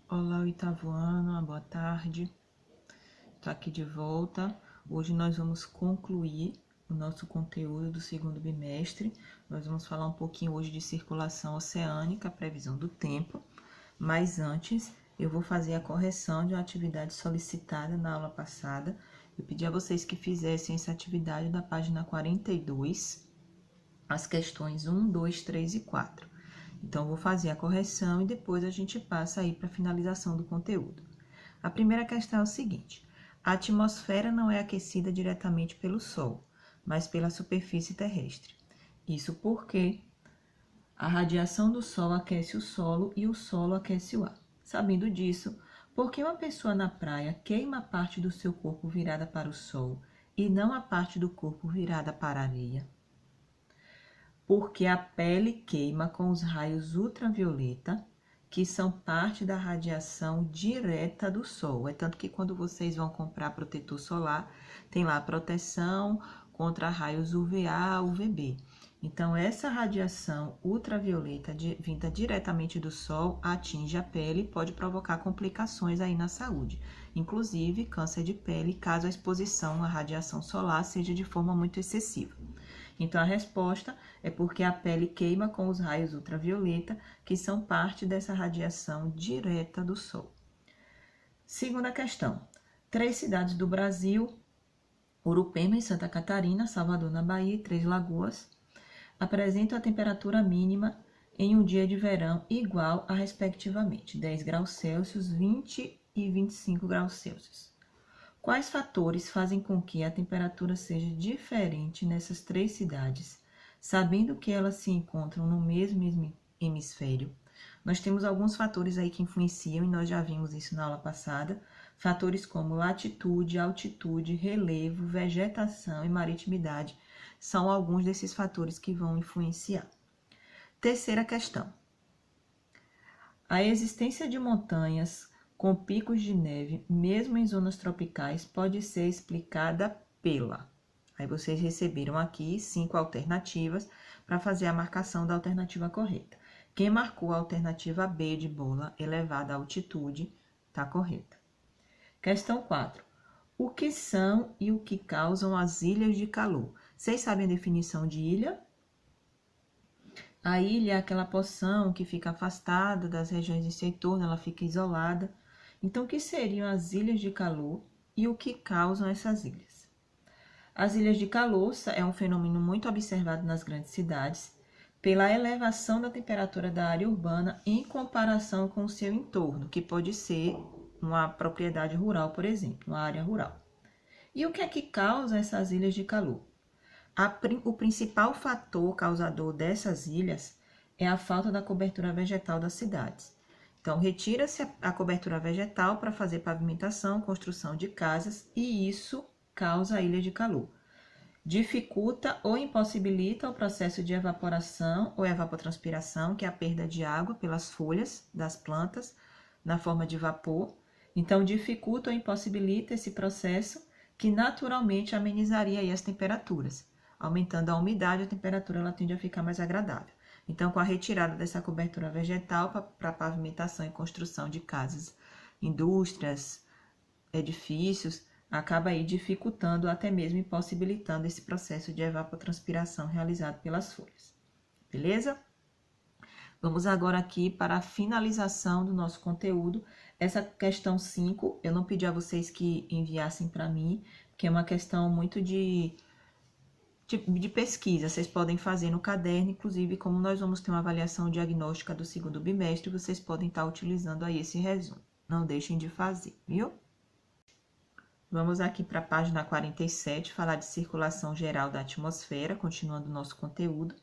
Olá, oitavo ano, uma boa tarde. Estou aqui de volta. Hoje nós vamos concluir o nosso conteúdo do segundo bimestre. Nós vamos falar um pouquinho hoje de circulação oceânica, previsão do tempo. Mas antes, eu vou fazer a correção de uma atividade solicitada na aula passada. Eu pedi a vocês que fizessem essa atividade da página 42, as questões 1, 2, 3 e 4. Então, vou fazer a correção e depois a gente passa aí para a finalização do conteúdo. A primeira questão é o seguinte: a atmosfera não é aquecida diretamente pelo Sol, mas pela superfície terrestre. Isso porque a radiação do Sol aquece o solo e o solo aquece o ar. Sabendo disso, por que uma pessoa na praia queima a parte do seu corpo virada para o Sol e não a parte do corpo virada para a areia? Porque a pele queima com os raios ultravioleta, que são parte da radiação direta do Sol. É tanto que quando vocês vão comprar protetor solar, tem lá proteção contra raios UVA, UVB. Então, essa radiação ultravioleta vinda diretamente do Sol atinge a pele e pode provocar complicações aí na saúde, inclusive câncer de pele, caso a exposição à radiação solar seja de forma muito excessiva. Então, a resposta é porque a pele queima com os raios ultravioleta, que são parte dessa radiação direta do Sol. Segunda questão. 3 cidades do Brasil, Urupema em Santa Catarina, Salvador na Bahia e Três Lagoas, apresentam a temperatura mínima em um dia de verão igual a, respectivamente, 10 graus Celsius, 20 e 25 graus Celsius. Quais fatores fazem com que a temperatura seja diferente nessas 3 cidades, sabendo que elas se encontram no mesmo hemisfério? Nós temos alguns fatores aí que influenciam e nós já vimos isso na aula passada. Fatores como latitude, altitude, relevo, vegetação e maritimidade são alguns desses fatores que vão influenciar. Terceira questão. A existência de montanhas com picos de neve, mesmo em zonas tropicais, pode ser explicada pela. Aí vocês receberam aqui 5 alternativas para fazer a marcação da alternativa correta. Quem marcou a alternativa B de bola, elevada à altitude, está correta. Questão 4. O que são e o que causam as ilhas de calor? Vocês sabem a definição de ilha? A ilha é aquela porção que fica afastada das regiões de seu entorno, ela fica isolada. Então, o que seriam as ilhas de calor e o que causam essas ilhas? As ilhas de calor é um fenômeno muito observado nas grandes cidades pela elevação da temperatura da área urbana em comparação com o seu entorno, que pode ser uma propriedade rural, por exemplo, uma área rural. E o que é que causa essas ilhas de calor? O principal fator causador dessas ilhas é a falta da cobertura vegetal das cidades. Então, retira-se a cobertura vegetal para fazer pavimentação, construção de casas, e isso causa a ilha de calor. Dificulta ou impossibilita o processo de evaporação ou evapotranspiração, que é a perda de água pelas folhas das plantas na forma de vapor. Então, dificulta ou impossibilita esse processo que naturalmente amenizaria aí as temperaturas. Aumentando a umidade, a temperatura ela tende a ficar mais agradável. Então, com a retirada dessa cobertura vegetal para pavimentação e construção de casas, indústrias, edifícios, acaba aí dificultando, até mesmo impossibilitando esse processo de evapotranspiração realizado pelas folhas. Beleza? Vamos agora aqui para a finalização do nosso conteúdo. Essa questão 5, eu não pedi a vocês que enviassem para mim, porque é uma questão muito de pesquisa. Vocês podem fazer no caderno, inclusive, como nós vamos ter uma avaliação diagnóstica do segundo bimestre, vocês podem estar utilizando aí esse resumo. Não deixem de fazer, viu? Vamos aqui para a página 47, falar de circulação geral da atmosfera, continuando o nosso conteúdo.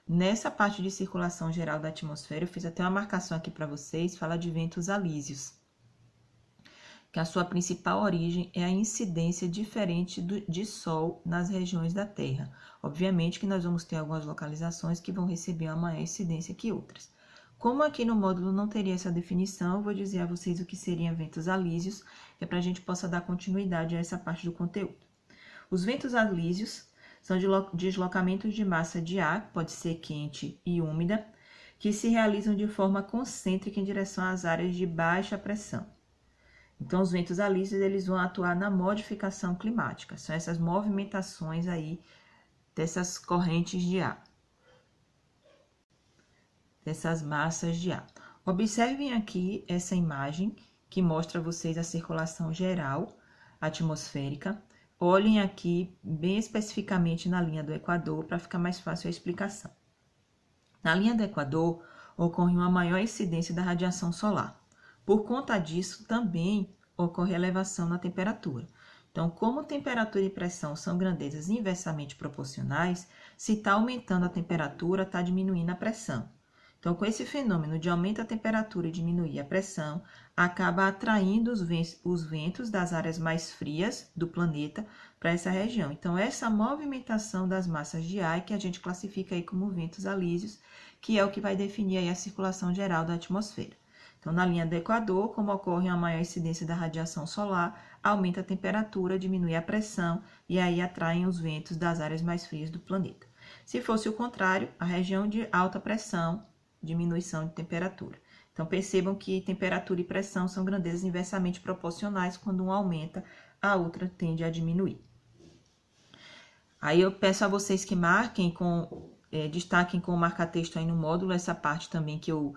Nessa parte de circulação geral da atmosfera, eu fiz até uma marcação aqui para vocês, fala de ventos alísios, que a sua principal origem é a incidência diferente de Sol nas regiões da Terra. Obviamente que nós vamos ter algumas localizações que vão receber uma maior incidência que outras. Como aqui no módulo não teria essa definição, eu vou dizer a vocês o que seriam ventos alísios, que é para a gente possa dar continuidade a essa parte do conteúdo. Os ventos alísios são deslocamentos de massa de ar, pode ser quente e úmida, que se realizam de forma concêntrica em direção às áreas de baixa pressão. Então, os ventos alísios, eles vão atuar na modificação climática. São essas movimentações aí dessas correntes de ar, dessas massas de ar. Observem aqui essa imagem que mostra a vocês a circulação geral atmosférica. Olhem aqui bem especificamente na linha do Equador para ficar mais fácil a explicação. Na linha do Equador, ocorre uma maior incidência da radiação solar. Por conta disso, também ocorre elevação na temperatura. Então, como temperatura e pressão são grandezas inversamente proporcionais, se está aumentando a temperatura, está diminuindo a pressão. Então, com esse fenômeno de aumento da temperatura e diminuir a pressão, acaba atraindo os ventos das áreas mais frias do planeta para essa região. Então, essa movimentação das massas de ar que a gente classifica aí como ventos alísios, que é o que vai definir aí a circulação geral da atmosfera. Então, na linha do Equador, como ocorre uma maior incidência da radiação solar, aumenta a temperatura, diminui a pressão e aí atraem os ventos das áreas mais frias do planeta. Se fosse o contrário, a região de alta pressão, diminuição de temperatura. Então, percebam que temperatura e pressão são grandezas inversamente proporcionais. Quando um aumenta, a outra tende a diminuir. Aí eu peço a vocês que marquem destaquem com o marca-texto aí no módulo, essa parte também que eu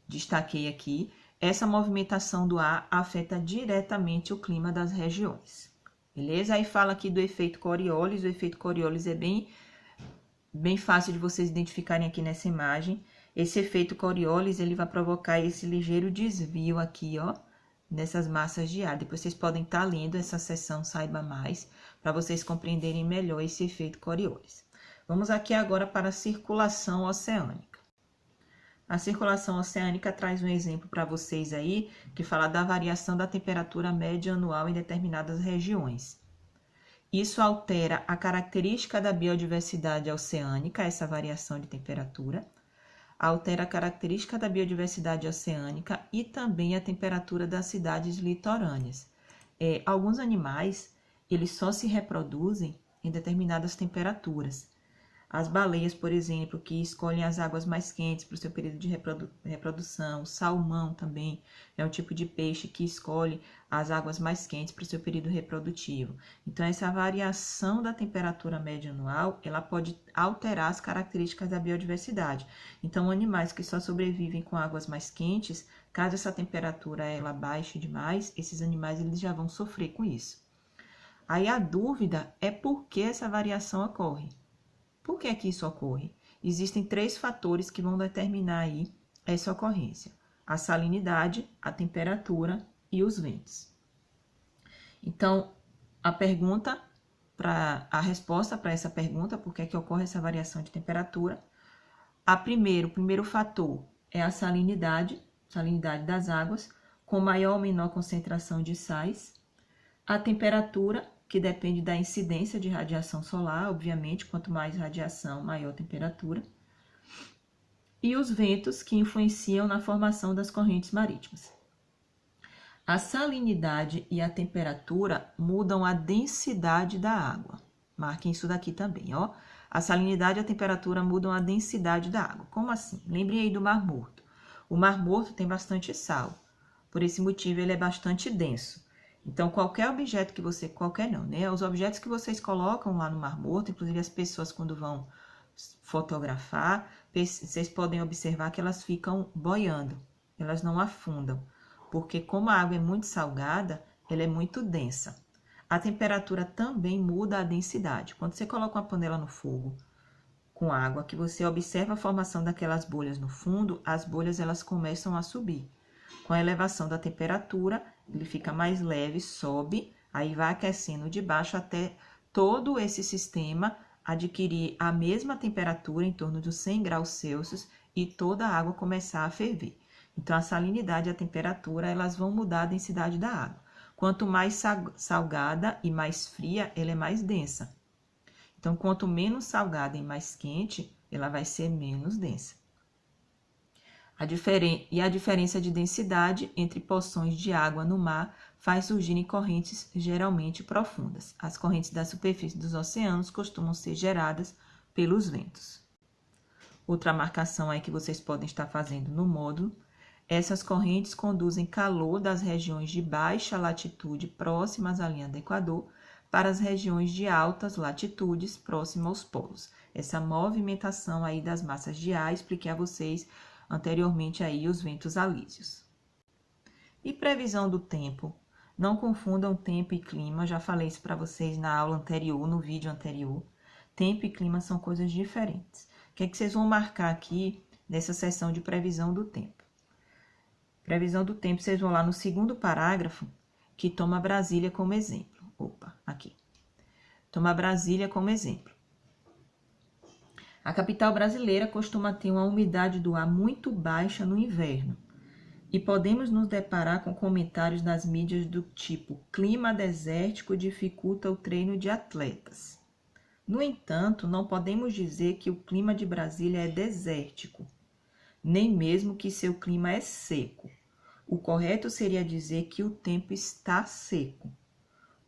destaquei aqui. Essa movimentação do ar afeta diretamente o clima das regiões. Beleza? Aí fala aqui do efeito Coriolis. O efeito Coriolis é bem fácil de vocês identificarem aqui nessa imagem. Esse efeito Coriolis, ele vai provocar esse ligeiro desvio aqui, ó, nessas massas de ar. Depois vocês podem estar lendo essa seção Saiba Mais, para vocês compreenderem melhor esse efeito Coriolis. Vamos aqui agora para a circulação oceânica. A circulação oceânica traz um exemplo para vocês aí, que fala da variação da temperatura média anual em determinadas regiões. Isso altera a característica da biodiversidade oceânica, essa variação de temperatura, altera a característica da biodiversidade oceânica e também a temperatura das cidades litorâneas. Alguns animais, eles só se reproduzem em determinadas temperaturas. As baleias, por exemplo, que escolhem as águas mais quentes para o seu período de reprodução. O salmão também é um tipo de peixe que escolhe as águas mais quentes para o seu período reprodutivo. Então, essa variação da temperatura média anual, ela pode alterar as características da biodiversidade. Então, animais que só sobrevivem com águas mais quentes, caso essa temperatura ela baixe demais, esses animais eles já vão sofrer com isso. Aí a dúvida é por que essa variação ocorre. Por que que isso ocorre? Existem 3 fatores que vão determinar aí essa ocorrência: a salinidade, a temperatura e os ventos. Então, a resposta para essa pergunta, por que que ocorre essa variação de temperatura? O primeiro fator é a salinidade das águas, com maior ou menor concentração de sais. A temperatura, que depende da incidência de radiação solar, obviamente, quanto mais radiação, maior temperatura. E os ventos, que influenciam na formação das correntes marítimas. A salinidade e a temperatura mudam a densidade da água. Marquem isso daqui também, ó. A salinidade e a temperatura mudam a densidade da água. Como assim? Lembrem aí do Mar Morto. O Mar Morto tem bastante sal. Por esse motivo, ele é bastante denso. Então, os objetos que vocês colocam lá no Mar Morto, inclusive as pessoas quando vão fotografar, vocês podem observar que elas ficam boiando, elas não afundam, porque como a água é muito salgada, ela é muito densa. A temperatura também muda a densidade. Quando você coloca uma panela no fogo com água, que você observa a formação daquelas bolhas no fundo, as bolhas elas começam a subir. Com a elevação da temperatura, ele fica mais leve, sobe, aí vai aquecendo de baixo até todo esse sistema adquirir a mesma temperatura, em torno dos 100 graus Celsius, e toda a água começar a ferver. Então, a salinidade e a temperatura, elas vão mudar a densidade da água. Quanto mais salgada e mais fria, ela é mais densa. Então, quanto menos salgada e mais quente, ela vai ser menos densa. A diferença de densidade entre porções de água no mar faz surgirem correntes geralmente profundas. As correntes da superfície dos oceanos costumam ser geradas pelos ventos. Outra marcação aí que vocês podem estar fazendo no módulo. Essas correntes conduzem calor das regiões de baixa latitude próximas à linha do Equador para as regiões de altas latitudes próximas aos polos. Essa movimentação aí das massas de ar, expliquei a vocês anteriormente aí os ventos alísios. E previsão do tempo? Não confundam tempo e clima, já falei isso para vocês na aula anterior, no vídeo anterior. Tempo e clima são coisas diferentes. O que é que vocês vão marcar aqui nessa seção de previsão do tempo? Previsão do tempo, vocês vão lá no segundo parágrafo, que toma Brasília como exemplo. Opa, aqui. Toma Brasília como exemplo. A capital brasileira costuma ter uma umidade do ar muito baixa no inverno. E podemos nos deparar com comentários nas mídias do tipo clima desértico dificulta o treino de atletas. No entanto, não podemos dizer que o clima de Brasília é desértico, nem mesmo que seu clima é seco. O correto seria dizer que o tempo está seco.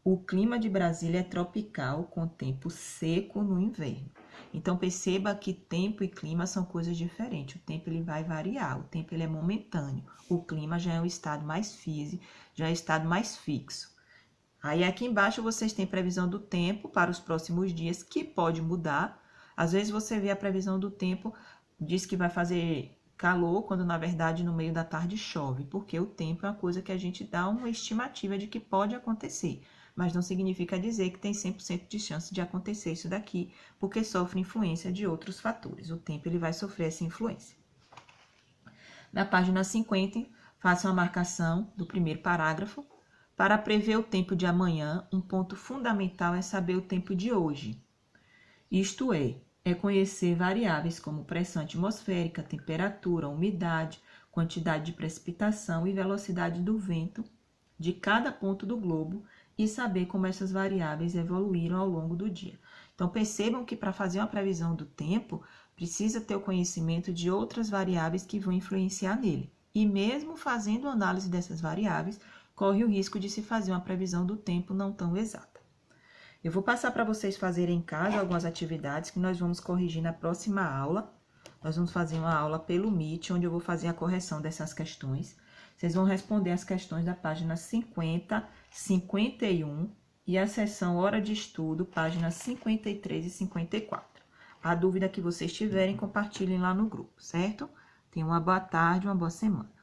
O clima de Brasília é tropical, com tempo seco no inverno. Então, perceba que tempo e clima são coisas diferentes. O tempo ele vai variar, o tempo ele é momentâneo. O clima já é um estado mais físico, já é um estado mais fixo. Aí, aqui embaixo, vocês têm previsão do tempo para os próximos dias, que pode mudar. Às vezes, você vê a previsão do tempo, diz que vai fazer calor, quando, na verdade, no meio da tarde chove. Porque o tempo é uma coisa que a gente dá uma estimativa de que pode acontecer. Mas não significa dizer que tem 100% de chance de acontecer isso daqui, porque sofre influência de outros fatores. O tempo ele vai sofrer essa influência. Na página 50, faça uma marcação do primeiro parágrafo. Para prever o tempo de amanhã, um ponto fundamental é saber o tempo de hoje. Isto é conhecer variáveis como pressão atmosférica, temperatura, umidade, quantidade de precipitação e velocidade do vento de cada ponto do globo, e saber como essas variáveis evoluíram ao longo do dia. Então, percebam que para fazer uma previsão do tempo, precisa ter o conhecimento de outras variáveis que vão influenciar nele. E mesmo fazendo análise dessas variáveis, corre o risco de se fazer uma previsão do tempo não tão exata. Eu vou passar para vocês fazerem em casa algumas atividades que nós vamos corrigir na próxima aula. Nós vamos fazer uma aula pelo Meet, onde eu vou fazer a correção dessas questões. Vocês vão responder as questões da página 50, 51 e a seção Hora de Estudo, páginas 53 e 54. A dúvida que vocês tiverem, compartilhem lá no grupo, certo? Tenham uma boa tarde, uma boa semana.